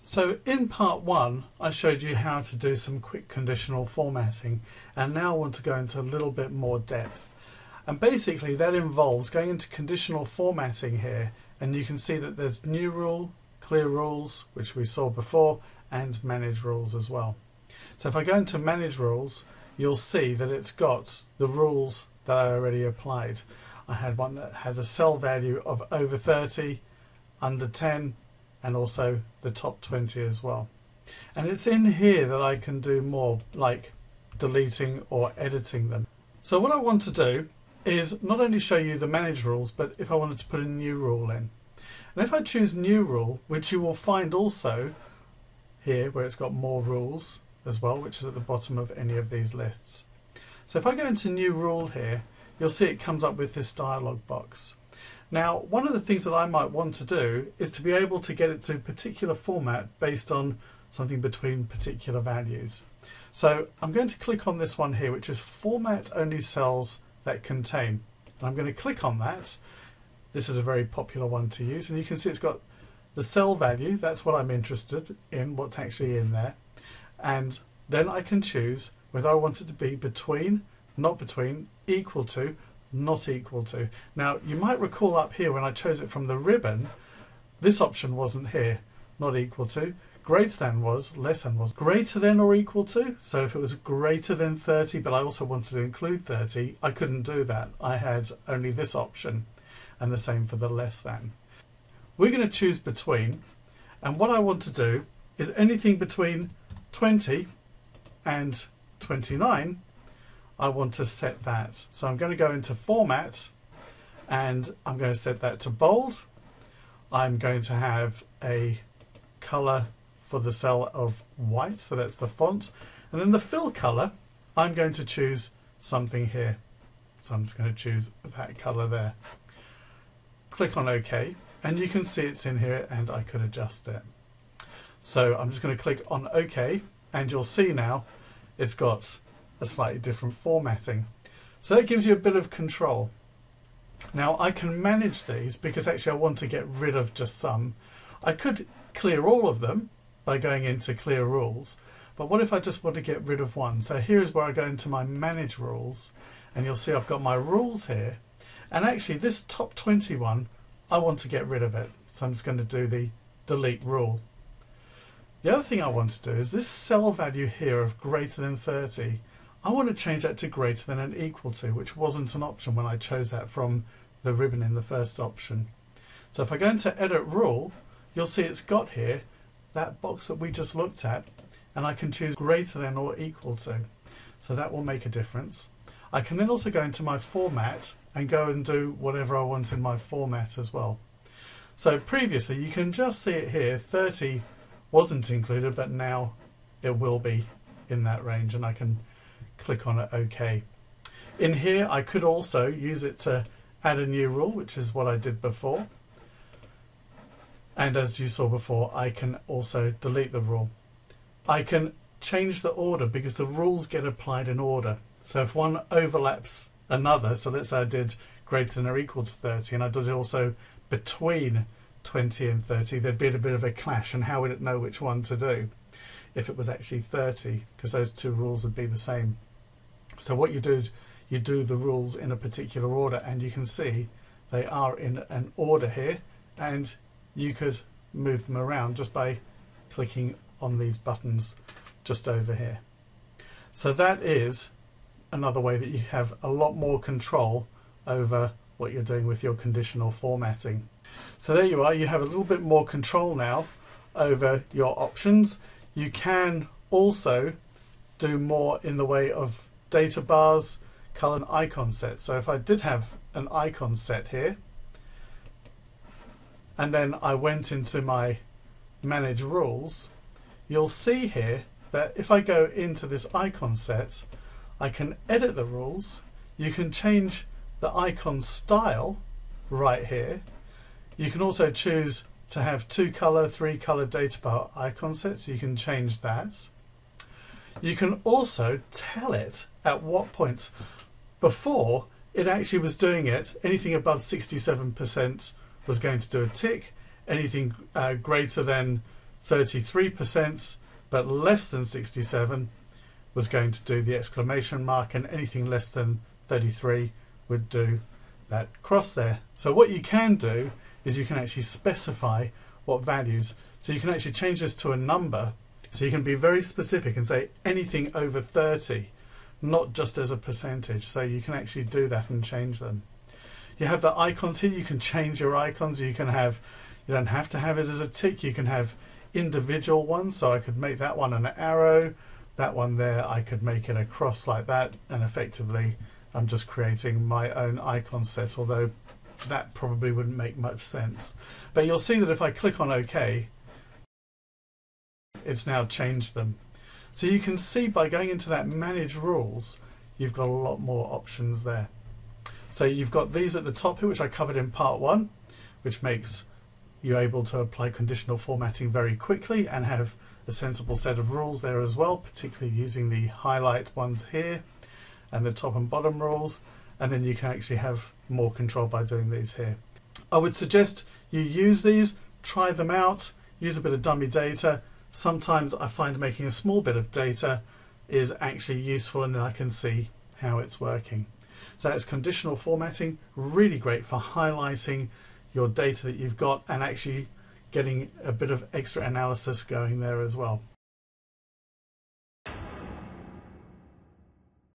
So in part one, I showed you how to do some quick conditional formatting, and now I want to go into a little bit more depth. And basically that involves going into conditional formatting here, and you can see that there's new rule, clear rules, which we saw before, and manage rules as well. So if I go into manage rules, you'll see that it's got the rules that I already applied. I had one that had a cell value of over 30, under 10, and also the top 20 as well. And it's in here that I can do more, like deleting or editing them. So what I want to do is not only show you the manage rules, but if I wanted to put a new rule in. And if I choose new rule, which you will find also here where it's got more rules as well, which is at the bottom of any of these lists. So if I go into new rule here, you'll see it comes up with this dialog box. Now, one of the things that I might want to do is to be able to get it to a particular format based on something between particular values. So I'm going to click on this one here, which is format only cells that contain. And I'm going to click on that. This is a very popular one to use, and you can see it's got the cell value. That's what I'm interested in, what's actually in there. And then I can choose whether I want it to be between, not between, equal to, not equal to. Now you might recall up here when I chose it from the ribbon, this option wasn't here. Not equal to, greater than was, less than was, greater than or equal to. So if it was greater than 30 but I also wanted to include 30, I couldn't do that. I had only this option, and the same for the less than. We're going to choose between, and what I want to do is anything between 20 and 29, I want to set that. So I'm going to go into format and I'm going to set that to bold. I'm going to have a color for the cell of white, so that's the font. And then the fill color, I'm going to choose something here. So I'm just going to choose that color there. Click on OK, and you can see it's in here and I could adjust it. So I'm just going to click on OK, and you'll see now it's got a slightly different formatting. So that gives you a bit of control. Now I can manage these because actually I want to get rid of just some. I could clear all of them by going into clear rules, but what if I just want to get rid of one? So here's where I go into my manage rules, and you'll see I've got my rules here, and actually this top 21 I want to get rid of it, so I'm just going to do the delete rule. The other thing I want to do is this cell value here of greater than 30, I want to change that to greater than and equal to, which wasn't an option when I chose that from the ribbon in the first option. So if I go into edit rule, you'll see it's got here that box that we just looked at, and I can choose greater than or equal to. So that will make a difference. I can then also go into my format and go and do whatever I want in my format as well. So previously you can just see it here, 30 wasn't included, but now it will be in that range, and I can click on it OK. In here I could also use it to add a new rule, which is what I did before, and as you saw before I can also delete the rule. I can change the order because the rules get applied in order, so if one overlaps another, so let's say I did greater than or equal to 30 and I did it also between 20 and 30, there'd be a bit of a clash, and how would it know which one to do if it was actually 30, because those two rules would be the same. So what you do is you do the rules in a particular order, and you can see they are in an order here, and you could move them around just by clicking on these buttons just over here. So that is another way that you have a lot more control over what you're doing with your conditional formatting. So there you are, you have a little bit more control now over your options. You can also do more in the way of data bars, color and icon sets. So if I did have an icon set here, and then I went into my manage rules, you'll see here that if I go into this icon set, I can edit the rules. You can change the icon style right here. You can also choose to have 2 color, 3 color data bar icon sets. You can change that. You can also tell it at what point. Before, it actually was doing it, anything above 67% was going to do a tick, anything greater than 33%, but less than 67 was going to do the exclamation mark, and anything less than 33 would do that cross there. So what you can do is you can actually specify what values. So you can actually change this to a number, so you can be very specific and say anything over 30, not just as a percentage. So you can actually do that and change them. You have the icons here. You can change your icons. You don't have to have it as a tick. You can have individual ones. So I could make that one an arrow, that one there I could make it a cross like that, and effectively I'm just creating my own icon set, although that probably wouldn't make much sense. But you'll see that if I click on OK, it's now changed them. So you can see by going into that manage rules, you've got a lot more options there. So you've got these at the top here, which I covered in part 1, which makes you able to apply conditional formatting very quickly and have a sensible set of rules there as well, particularly using the highlight ones here and the top and bottom rules. And then you can actually have more control by doing these here. I would suggest you use these, try them out, use a bit of dummy data. Sometimes I find making a small bit of data is actually useful, and then I can see how it's working. So that's conditional formatting, really great for highlighting your data that you've got and actually getting a bit of extra analysis going there as well.